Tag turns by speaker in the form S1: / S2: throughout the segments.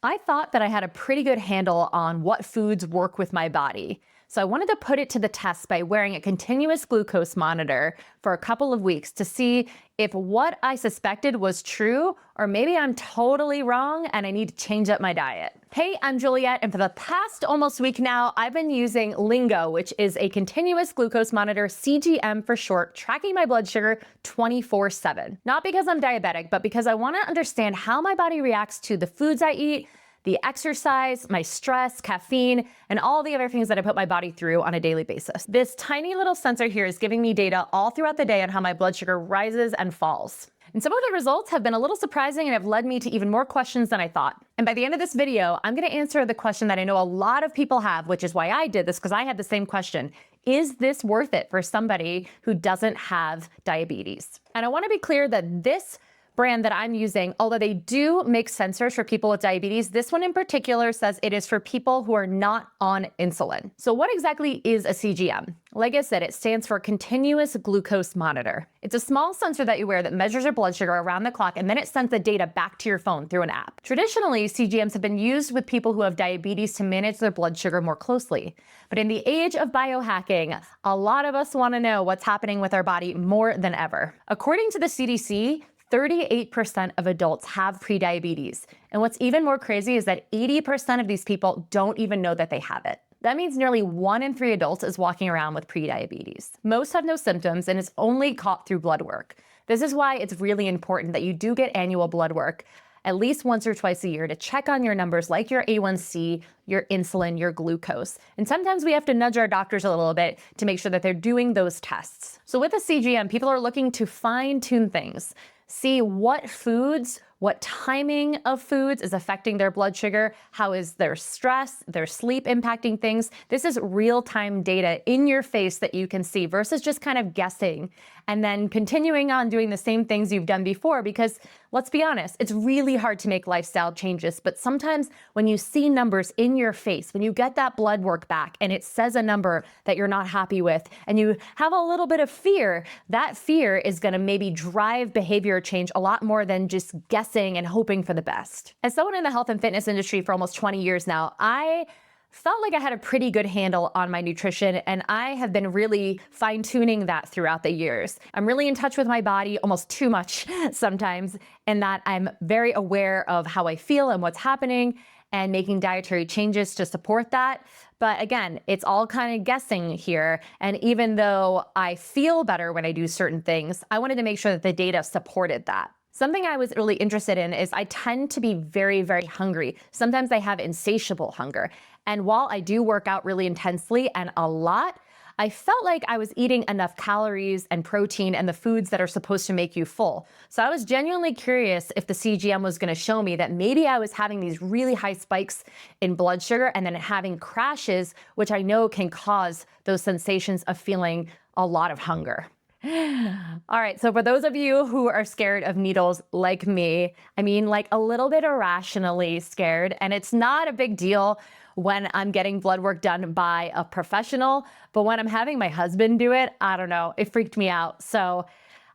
S1: I thought that I had a pretty good handle on what foods work with my body. So I wanted to put it to the test by wearing a continuous glucose monitor for a couple of weeks to see if what I suspected was true, or maybe I'm totally wrong and I need to change up my diet. Hey, I'm Juliet, and for the past almost week now, I've been using Lingo, which is a continuous glucose monitor, CGM for short, tracking my blood sugar 24/7. Not because I'm diabetic, but because I want to understand how my body reacts to the foods I eat, the exercise, my stress, caffeine, and all the other things that I put my body through on a daily basis. This tiny little sensor here is giving me data all throughout the day on how my blood sugar rises and falls. And some of the results have been a little surprising and have led me to even more questions than I thought. And by the end of this video, I'm gonna answer the question that I know a lot of people have, which is why I did this, because I had the same question. Is this worth it for somebody who doesn't have diabetes? And I wanna be clear that this brand that I'm using, although they do make sensors for people with diabetes, this one in particular says it is for people who are not on insulin. So what exactly is a CGM? Like I said, it stands for continuous glucose monitor. It's a small sensor that you wear that measures your blood sugar around the clock, and then it sends the data back to your phone through an app. Traditionally, CGMs have been used with people who have diabetes to manage their blood sugar more closely. But in the age of biohacking, a lot of us want to know what's happening with our body more than ever. According to the CDC, 38% of adults have prediabetes. And what's even more crazy is that 80% of these people don't even know that they have it. That means nearly 1 in 3 adults is walking around with prediabetes. Most have no symptoms and it's only caught through blood work. This is why it's really important that you do get annual blood work at least once or twice a year to check on your numbers like your A1C, your insulin, your glucose. And sometimes we have to nudge our doctors a little bit to make sure that they're doing those tests. So with a CGM, people are looking to fine-tune things. See what foods, what timing of foods is affecting their blood sugar, how is their stress, their sleep impacting things. This is real-time data in your face that you can see versus just kind of guessing and then continuing on doing the same things you've done before, because let's be honest, it's really hard to make lifestyle changes. But sometimes when you see numbers in your face, when you get that blood work back and it says a number that you're not happy with and you have a little bit of fear, that fear is going to maybe drive behavior change a lot more than just guessing and hoping for the best. As someone in the health and fitness industry for almost 20 years now, I felt like I had a pretty good handle on my nutrition, and I have been really fine-tuning that throughout the years. I'm really in touch with my body, almost too much sometimes, and that I'm very aware of how I feel and what's happening and making dietary changes to support that. But again, it's all kind of guessing here. And even though I feel better when I do certain things, I wanted to make sure that the data supported that. Something I was really interested in is I tend to be very, very hungry. Sometimes I have insatiable hunger. And while I do work out really intensely and a lot, I felt like I was eating enough calories and protein and the foods that are supposed to make you full. So I was genuinely curious if the CGM was going to show me that maybe I was having these really high spikes in blood sugar and then having crashes, which I know can cause those sensations of feeling a lot of hunger. All right, so for those of you who are scared of needles like me, I mean like a little bit irrationally scared, and it's not a big deal when I'm getting blood work done by a professional, but when I'm having my husband do it, I don't know, it freaked me out. So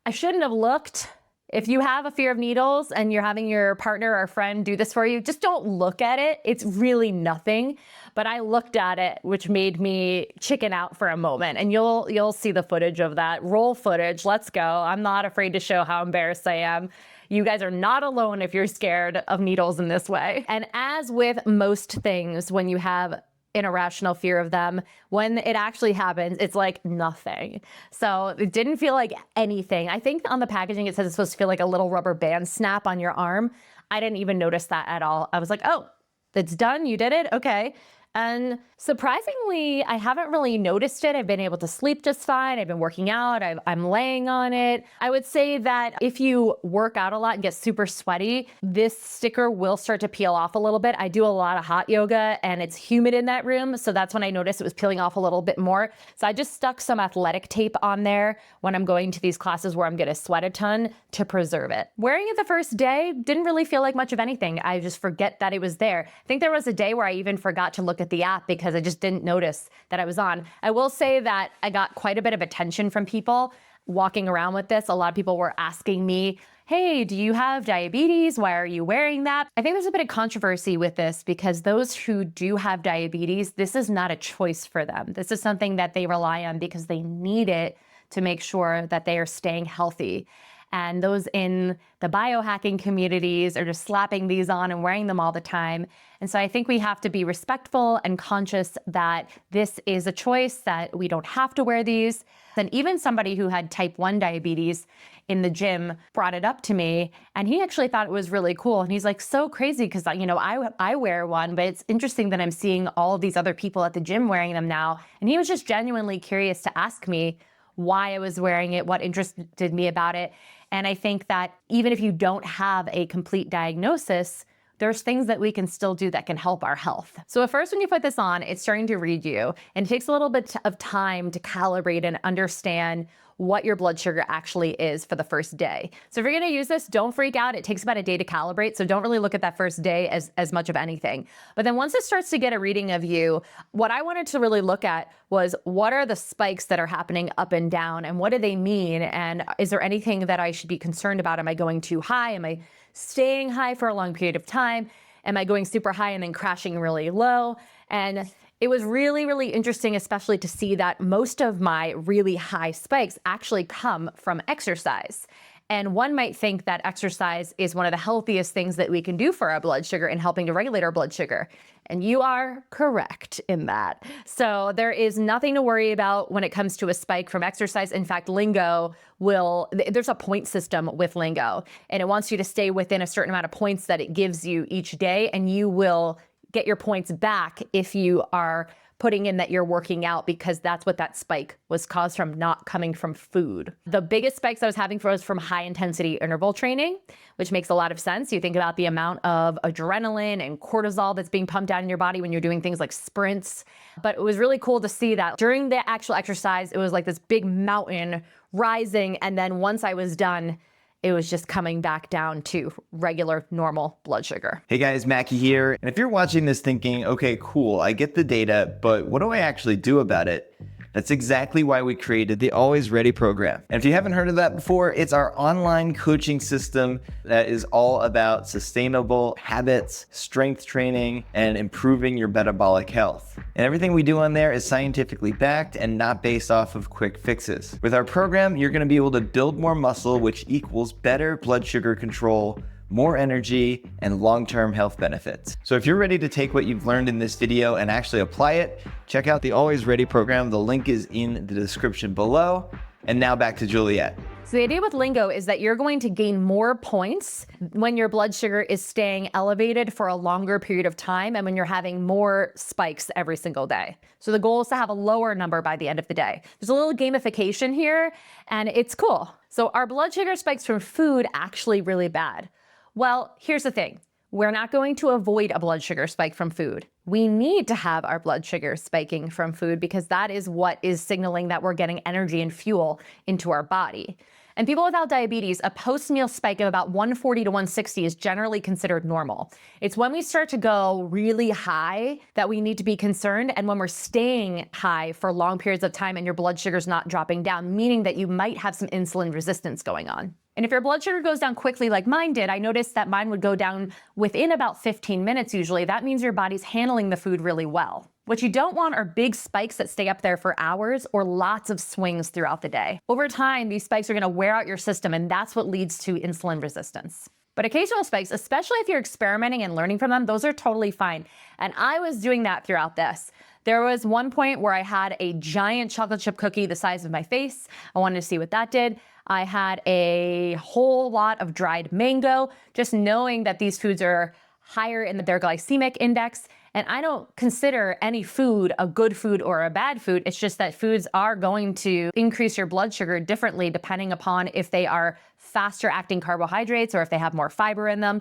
S1: I shouldn't have looked. If you have a fear of needles and you're having your partner or friend do this for you, just don't look at it. It's really nothing. But I looked at it, which made me chicken out for a moment. And you'll see the footage of that. Roll footage. Let's go. I'm not afraid to show how embarrassed I am. You guys are not alone if you're scared of needles in this way. And as with most things, when you have an irrational fear of them, when it actually happens, it's like nothing. So it didn't feel like anything. I think on the packaging, it says it's supposed to feel like a little rubber band snap on your arm. I didn't even notice that at all. I was like, oh, it's done. You did it. Okay. And surprisingly, I haven't really noticed it. I've been able to sleep just fine. I've been working out. I'm laying on it. I would say that if you work out a lot and get super sweaty, this sticker will start to peel off a little bit. I do a lot of hot yoga and it's humid in that room. So that's when I noticed it was peeling off a little bit more. So I just stuck some athletic tape on there when I'm going to these classes where I'm going to sweat a ton to preserve it. Wearing it the first day didn't really feel like much of anything. I just forget that it was there. I think there was a day where I even forgot to look at the app because I just didn't notice that I was on. I will say that I got quite a bit of attention from people walking around with this. A lot of people were asking me, hey, do you have diabetes? Why are you wearing that? I think there's a bit of controversy with this because those who do have diabetes, this is not a choice for them. This is something that they rely on because they need it to make sure that they are staying healthy. And those in the biohacking communities are just slapping these on and wearing them all the time. And so I think we have to be respectful and conscious that this is a choice, that we don't have to wear these. And even somebody who had type 1 diabetes in the gym brought it up to me, and he actually thought it was really cool. And he's like, so crazy because, I wear one, but it's interesting that I'm seeing all of these other people at the gym wearing them now. And he was just genuinely curious to ask me why I was wearing it, what interested me about it. And I think that even if you don't have a complete diagnosis, there's things that we can still do that can help our health. So at first, when you put this on, it's starting to read you, and it takes a little bit of time to calibrate and understand what your blood sugar actually is for the first day. So if you're gonna use this, don't freak out. It takes about a day to calibrate, so don't really look at that first day as much of anything. But then once it starts to get a reading of you, what I wanted to really look at was what are the spikes that are happening up and down, and what do they mean? And is there anything that I should be concerned about? Am I going too high? Am I staying high for a long period of time? Am I going super high and then crashing really low? And it was really, really interesting, especially to see that most of my really high spikes actually come from exercise. And one might think that exercise is one of the healthiest things that we can do for our blood sugar in helping to regulate our blood sugar. And you are correct in that. So there is nothing to worry about when it comes to a spike from exercise. In fact, Lingo there's a point system with Lingo, and it wants you to stay within a certain amount of points that it gives you each day, and you will get your points back if you are putting in that you're working out, because that's what that spike was caused from, not coming from food. The biggest spikes I was having was from high intensity interval training, which makes a lot of sense. You think about the amount of adrenaline and cortisol that's being pumped out in your body when you're doing things like sprints. But it was really cool to see that during the actual exercise, it was like this big mountain rising. And then once I was done, it was just coming back down to regular, normal blood sugar.
S2: Hey guys, Mackie here. And if you're watching this thinking, okay, cool, I get the data, but what do I actually do about it? That's exactly why we created the Always Ready program. And if you haven't heard of that before, it's our online coaching system that is all about sustainable habits, strength training, and improving your metabolic health. And everything we do on there is scientifically backed and not based off of quick fixes. With our program, you're gonna be able to build more muscle, which equals better blood sugar control, more energy, and long-term health benefits. So if you're ready to take what you've learned in this video and actually apply it, check out the Always Ready program. The link is in the description below. And now back to Juliet.
S1: So the idea with Lingo is that you're going to gain more points when your blood sugar is staying elevated for a longer period of time and when you're having more spikes every single day. So the goal is to have a lower number by the end of the day. There's a little gamification here, and it's cool. So are blood sugar spikes from food actually really bad? Well, here's the thing. We're not going to avoid a blood sugar spike from food. We need to have our blood sugar spiking from food because that is what is signaling that we're getting energy and fuel into our body. And people without diabetes, a post-meal spike of about 140 to 160 is generally considered normal. It's when we start to go really high that we need to be concerned, and when we're staying high for long periods of time and your blood sugar's not dropping down, meaning that you might have some insulin resistance going on. And if your blood sugar goes down quickly like mine did, I noticed that mine would go down within about 15 minutes usually. That means your body's handling the food really well. What you don't want are big spikes that stay up there for hours or lots of swings throughout the day. Over time, these spikes are gonna wear out your system, and that's what leads to insulin resistance. But occasional spikes, especially if you're experimenting and learning from them, those are totally fine. And I was doing that throughout this. There was one point where I had a giant chocolate chip cookie the size of my face. I wanted to see what that did. I had a whole lot of dried mango, just knowing that these foods are higher in their glycemic index. And I don't consider any food a good food or a bad food. It's just that foods are going to increase your blood sugar differently depending upon if they are faster acting carbohydrates or if they have more fiber in them.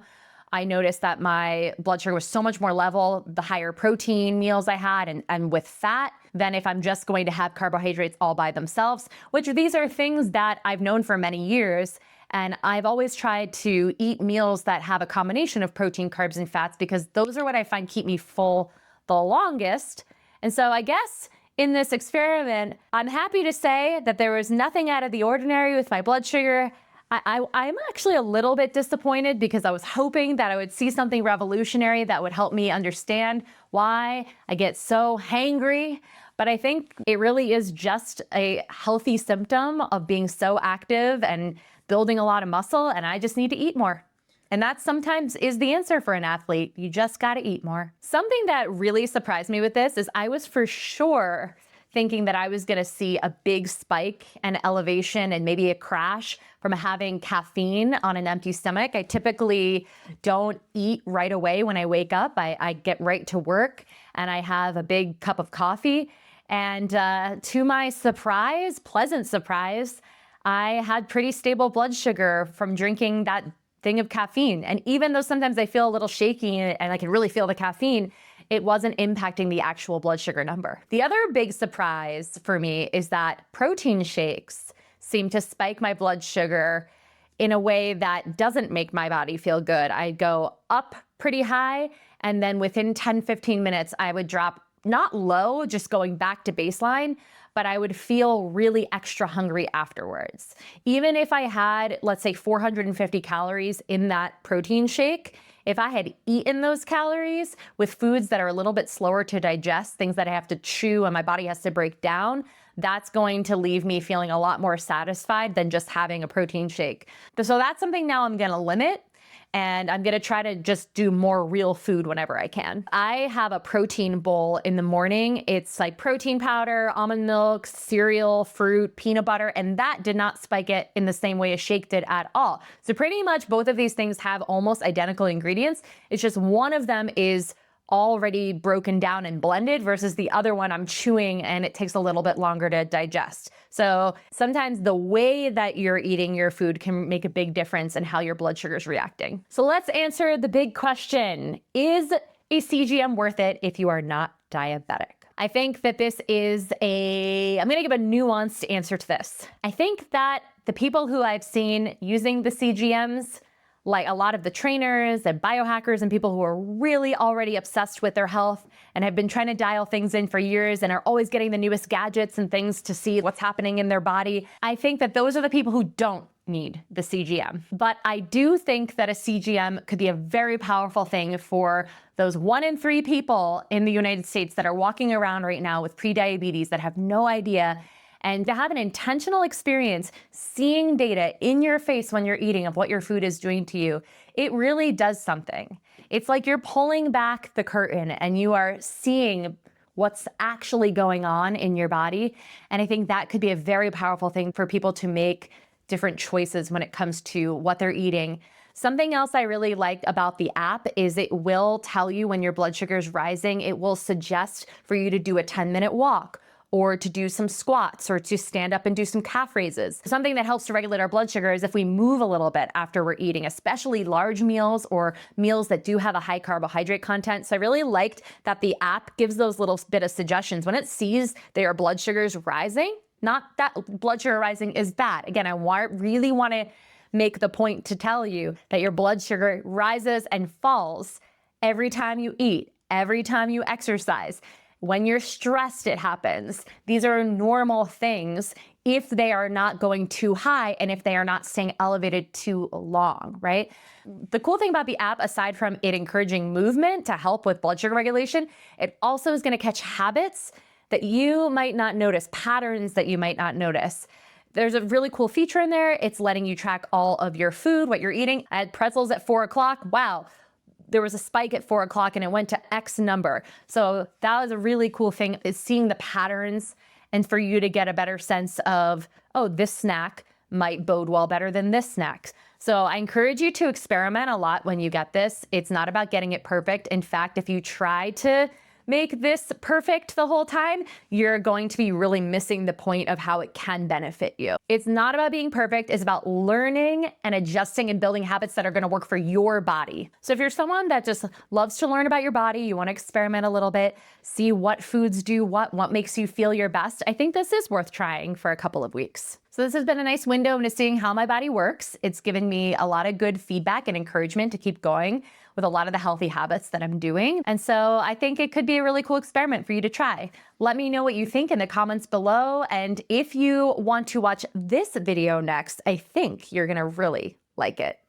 S1: I noticed that my blood sugar was so much more level the higher protein meals I had and with fat than if I'm just going to have carbohydrates all by themselves, which these are things that I've known for many years. And I've always tried to eat meals that have a combination of protein, carbs, and fats because those are what I find keep me full the longest. And so I guess in this experiment, I'm happy to say that there was nothing out of the ordinary with my blood sugar. I'm actually a little bit disappointed because I was hoping that I would see something revolutionary that would help me understand why I get so hangry. But I think it really is just a healthy symptom of being so active and building a lot of muscle, and I just need to eat more. And that sometimes is the answer for an athlete. You just got to eat more. Something that really surprised me with this is I was for sure thinking that I was going to see a big spike and elevation and maybe a crash from having caffeine on an empty stomach. I typically don't eat right away when I wake up. I get right to work and I have a big cup of coffee. And to my surprise, pleasant surprise, I had pretty stable blood sugar from drinking that thing of caffeine. And even though sometimes I feel a little shaky and I can really feel the caffeine, it wasn't impacting the actual blood sugar number. The other big surprise for me is that protein shakes seem to spike my blood sugar in a way that doesn't make my body feel good. I go up pretty high, and then within 10-15 minutes, I would drop not low, just going back to baseline, but I would feel really extra hungry afterwards. Even if I had, let's say, 450 calories in that protein shake, if I had eaten those calories with foods that are a little bit slower to digest, things that I have to chew and my body has to break down, that's going to leave me feeling a lot more satisfied than just having a protein shake. So that's something now I'm gonna limit. And I'm gonna try to just do more real food whenever I can. I have a protein bowl in the morning. It's like protein powder, almond milk, cereal, fruit, peanut butter, and that did not spike it in the same way a shake did at all. So pretty much both of these things have almost identical ingredients. It's just one of them is already broken down and blended versus the other one I'm chewing and it takes a little bit longer to digest. So sometimes the way that you're eating your food can make a big difference in how your blood sugar is reacting. So let's answer the big question. Is a CGM worth it if you are not diabetic? I think that this is I'm gonna give a nuanced answer to this. I think that the people who I've seen using the CGMs, like a lot of the trainers and biohackers and people who are really already obsessed with their health and have been trying to dial things in for years and are always getting the newest gadgets and things to see what's happening in their body. I think that those are the people who don't need the CGM. But I do think that a CGM could be a very powerful thing for those 1 in 3 people in the United States that are walking around right now with prediabetes that have no idea. And to have an intentional experience seeing data in your face when you're eating of what your food is doing to you, it really does something. It's like you're pulling back the curtain and you are seeing what's actually going on in your body. And I think that could be a very powerful thing for people to make different choices when it comes to what they're eating. Something else I really like about the app is it will tell you when your blood sugar is rising. It will suggest for you to do a 10-minute walk, or to do some squats, or to stand up and do some calf raises. Something that helps to regulate our blood sugar is if we move a little bit after we're eating, especially large meals or meals that do have a high carbohydrate content. So I really liked that the app gives those little bit of suggestions. When it sees that your blood sugar is rising, not that blood sugar rising is bad. Again, I really want to make the point to tell you that your blood sugar rises and falls every time you eat, every time you exercise. When you're stressed, it happens. These are normal things if they are not going too high and if they are not staying elevated too long, right? The cool thing about the app, aside from it encouraging movement to help with blood sugar regulation, it also is going to catch habits that you might not notice, patterns that you might not notice. There's a really cool feature in there. It's letting you track all of your food, what you're eating. I had pretzels at 4 o'clock. Wow. There was a spike at 4 o'clock and it went to X number. So that was a really cool thing, is seeing the patterns and for you to get a better sense of, oh, this snack might bode well better than this snack. So I encourage you to experiment a lot when you get this. It's not about getting it perfect. In fact, if you try to make this perfect the whole time, you're going to be really missing the point of how it can benefit you. It's not about being perfect. It's about learning and adjusting and building habits that are going to work for your body. So if you're someone that just loves to learn about your body, you want to experiment a little bit, see what foods do what makes you feel your best, I think this is worth trying for a couple of weeks. So this has been a nice window into seeing how my body works. It's given me a lot of good feedback and encouragement to keep going with a lot of the healthy habits that I'm doing. And so I think it could be a really cool experiment for you to try. Let me know what you think in the comments below. And if you want to watch this video next, I think you're gonna really like it.